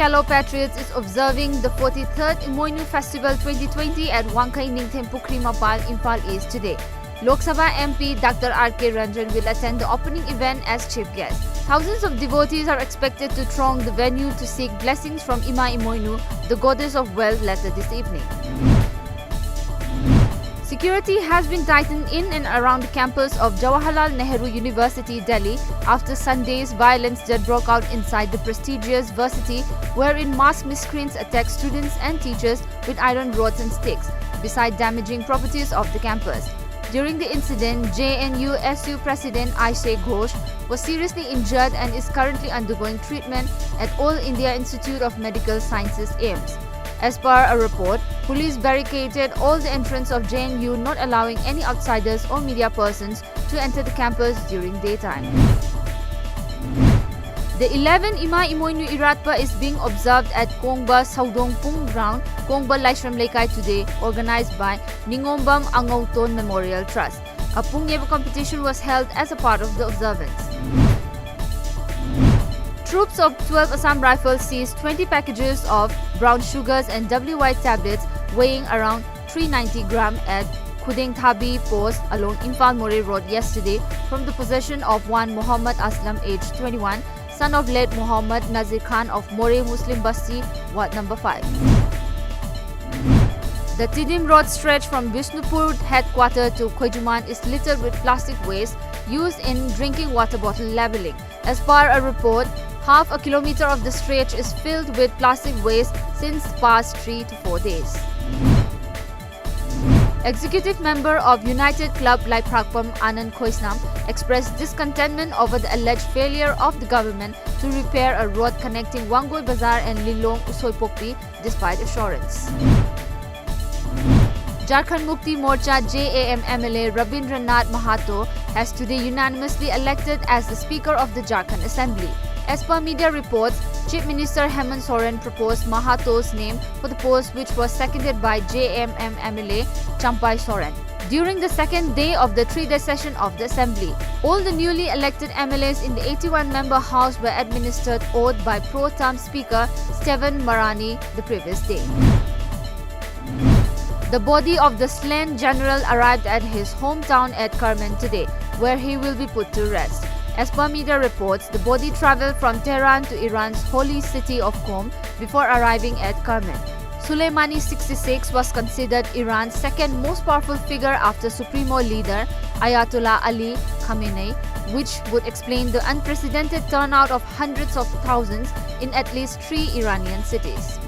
fellow patriots is observing the 43rd Imoinu Festival 2020 at Wangkai Ningthem Pukri Mapal, Imphal East today. Lok Sabha MP Dr. R.K. Ranjan will attend the opening event as chief guest. Thousands of devotees are expected to throng the venue to seek blessings from Ima Imoinu, the goddess of wealth, later this evening. Security has been tightened in and around the campus of Jawaharlal Nehru University, Delhi, after Sunday's violence that broke out inside the prestigious varsity, wherein masked miscreants attacked students and teachers with iron rods and sticks, beside damaging properties of the campus. During the incident, JNU-SU President Aishe Ghosh was seriously injured and is currently undergoing treatment at All India Institute of Medical Sciences, AIIMS. As per a report, police barricaded all the entrance of JNU, not allowing any outsiders or media persons to enter the campus during daytime. The 11th Ima Imoinu Iratpa is being observed at Kongba Saudongpung Ground, Kongba Laishram Lekai today, organized by Ningombam Angauton Memorial Trust. A Pungyeba competition was held as a part of the observance. Troops of 12 Assam Rifles seized 20 packages of brown sugars and WY tablets weighing around 390 grams at Khudengthabi Post along Imphal More Road yesterday from the possession of one Muhammad Aslam, aged 21, son of late Muhammad Nazir Khan of More Muslim Basti, Ward number 5. The Tidim Road stretch from Bishnupur headquarters to Khoijuman is littered with plastic waste used in drinking water bottle labeling. As per a report, half a kilometer of the stretch is filled with plastic waste since the past 3 to 4 days. Executive member of United Club Lai Prakpam Anand Khoisnam expressed discontentment over the alleged failure of the government to repair a road connecting Wangoi Bazar and Lilong Usoipokpi despite assurance. Jharkhand Mukti Morcha JAM MLA Rabindranath Mahato has today unanimously elected as the Speaker of the Jharkhand Assembly. As per media reports, Chief Minister Hemant Soren proposed Mahato's name for the post, which was seconded by JMM MLA Champai Soren. During the second day of the 3-day session of the Assembly, all the newly elected MLAs in the 81-member House were administered oath by pro-term Speaker Stephen Marani the previous day. The body of the slain general arrived at his hometown at Kerman today, where he will be put to rest. As per media reports, the body travelled from Tehran to Iran's holy city of Qom before arriving at Kerman. Soleimani, 66, was considered Iran's second most powerful figure after Supremo leader Ayatollah Ali Khamenei, which would explain the unprecedented turnout of hundreds of thousands in at least 3 Iranian cities.